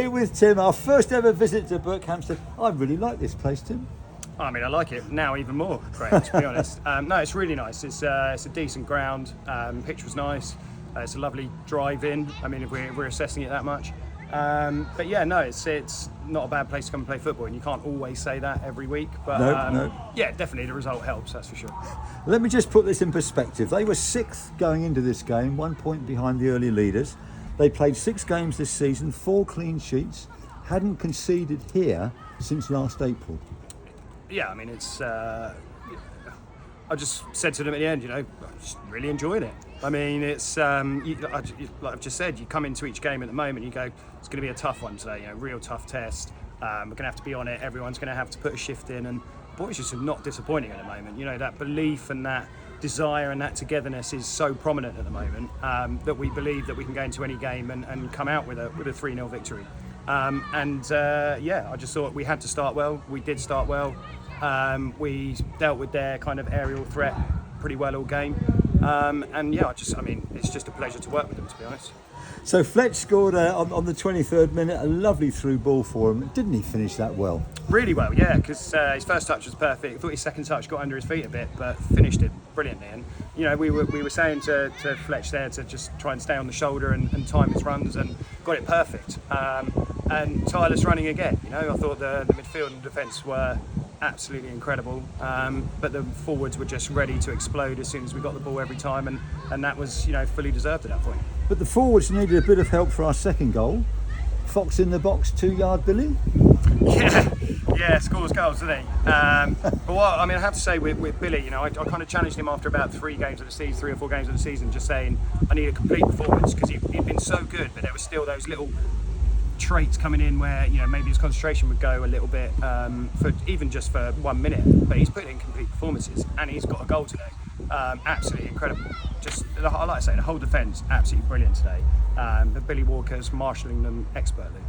Here with Tim, our first ever visit to Berkhamsted. I really like this place, Tim. I mean, I like it now even more, Graham, to be honest. No, it's really nice. It's a decent ground. Pitch was nice. It's a lovely drive-in. I mean, if we're assessing it that much. But yeah, no, it's not a bad place to come and play football, and you can't always say that every week. But No. yeah, definitely the result helps, that's for sure. Let me just put this in perspective. They were 6th going into this game, 1 point behind the early leaders. They played 6 games this season, 4 clean sheets, hadn't conceded here since last April. Yeah, I mean, it's. I just said to them at the end, I just really enjoyed it. I mean, it's like I've just said, you come into each game at the moment, you go, it's going to be a tough one today, real tough test. We're going to have to be on it. Everyone's going to have to put a shift in, and boys just are not disappointing at the moment. That belief and that desire and that togetherness is so prominent at the moment that we believe that we can go into any game and come out with a 3-0 victory. I just thought we had to start well. We did start well. We dealt with their kind of aerial threat pretty well all game. It's just a pleasure to work with them, to be honest. So Fletch scored on the 23rd minute, a lovely through ball for him. Didn't he finish that well? Really well, yeah, because his first touch was perfect. I thought his second touch got under his feet a bit, but finished it brilliantly. And we were saying to Fletch there to just try and stay on the shoulder and time his runs, and got it perfect. And tireless running again. I thought the midfield and defence were absolutely incredible, but the forwards were just ready to explode as soon as we got the ball every time, and that was fully deserved at that point. But the forwards needed a bit of help for our second goal. Fox in the box, 2-yard Billy. Yeah, scores goals, doesn't he? But I have to say with Billy, I kind of challenged him after about 3 or 4 games of the season, just saying I need a complete performance, because he'd been so good, but there were still those little traits coming in where maybe his concentration would go a little bit for even just for 1 minute, but he's put in complete performances and he's got a goal today. Absolutely incredible. Just like I say, the whole defence absolutely brilliant today. But Billy Walker's marshalling them expertly.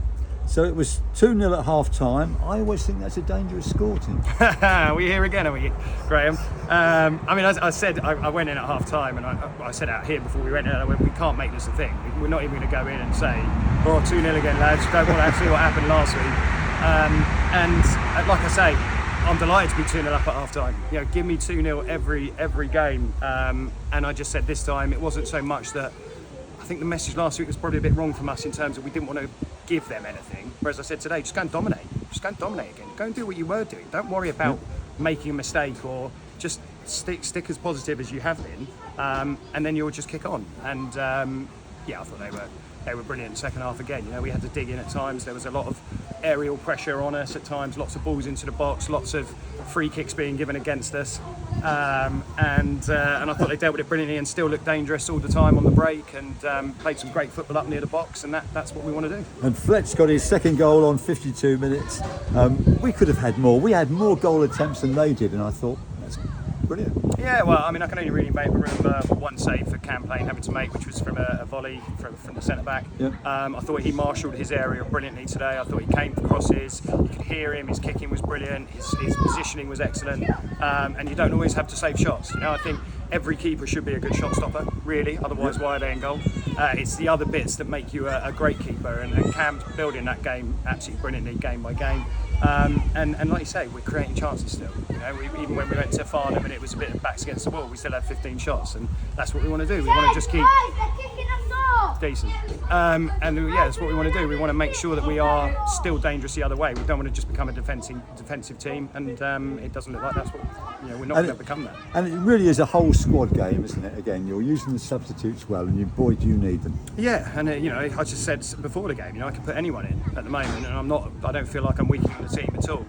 So it was 2-0 at half time. I always think that's a dangerous score, Tim. Are we here again, are we, Graham? As I said, I went in at half time, and I said out here before we went in, we can't make this a thing. We're not even going to go in and say, 2-0 again, lads. Don't want to see what happened last week. And like I say, I'm delighted to be 2-0 up at half time. Give me 2-0 every game. And I just said this time, it wasn't so much that. I think the message last week was probably a bit wrong from us in terms of we didn't want to give them anything. Whereas I said today, just go and dominate. Just go and dominate again. Go and do what you were doing. Don't worry about making a mistake, or just stick as positive as you have been, and then you'll just kick on. And I thought they were brilliant second half again. We had to dig in at times. There was a lot of aerial pressure on us at times, lots of balls into the box, lots of free kicks being given against us. And I thought they dealt with it brilliantly and still looked dangerous all the time on the break, and played some great football up near the box, and that's what we want to do. And Fletch got his second goal on 52 minutes. We could have had more. We had more goal attempts than they did, and I thought, that's brilliant. Yeah, well, I can only really remember one save for Cam Payne having to make, which was from a volley from the centre-back. Yep. I thought he marshalled his area brilliantly today. I thought he came for crosses, you could hear him, his kicking was brilliant, his positioning was excellent, and you don't always have to save shots. I think every keeper should be a good shot stopper, really, otherwise why are they in goal? It's the other bits that make you a great keeper, and Cam's building that game absolutely brilliantly, game by game. And like you say, we're creating chances still. Even when we went to Farnham and it was a bit of backs against the wall, we still had 15 shots, and that's what we want to do. We want to just keep decent. That's what we want to do. We want to make sure that we are still dangerous the other way. We don't want to just become a defensive team, and it doesn't look like that's what we're not going to become that. And it really is a whole squad game, isn't it? Again, you're using the substitutes well, and do you need them? Yeah, and I just said before the game, I can put anyone in at the moment, and I don't feel like I'm weakening the team at all.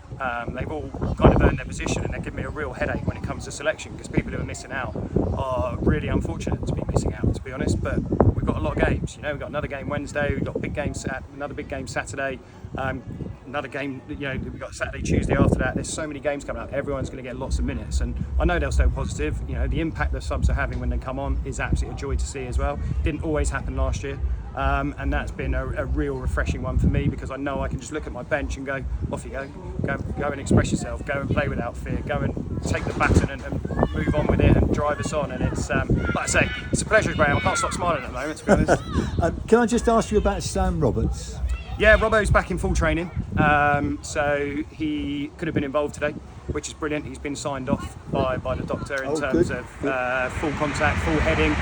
They've all kind of earned their position, and they give me a real headache when it comes to selection, because people who are missing out are really unfortunate to be missing out, to be honest. But we've got a lot of games. We've got another game Wednesday, we've got another big game Saturday, another game, we've got Saturday, Tuesday after that. There's so many games coming up. Everyone's going to get lots of minutes, and I know they'll stay positive. The impact the subs are having when they come on is absolutely a joy to see as well. Didn't always happen last year. And that's been a real refreshing one for me, because I know I can just look at my bench and go, off you go and express yourself, go and play without fear, go and take the baton and move on with it and drive us on. And it's, like I say, it's a pleasure, Graham. I can't stop smiling at the moment, to be honest. Can I just ask you about Sam Roberts? Yeah, Robbo's back in full training, so he could have been involved today, which is brilliant. He's been signed off by the doctor in terms of full contact, full heading.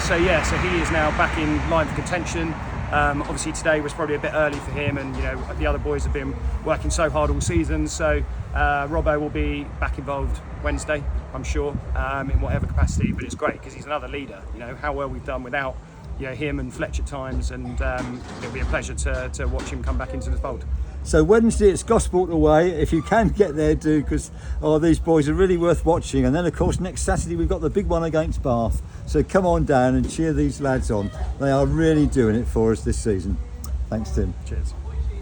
So he is now back in line for contention. Obviously today was probably a bit early for him, and the other boys have been working so hard all season. So Robbo will be back involved Wednesday, I'm sure, in whatever capacity. But it's great because he's another leader. How well we've done without him and Fletch at times, and it'll be a pleasure to watch him come back into the fold. So Wednesday it's Gosport away. If you can get there, do, because these boys are really worth watching. And then of course next Saturday we've got the big one against Bath. So come on down and cheer these lads on. They are really doing it for us this season. Thanks, Tim. Cheers.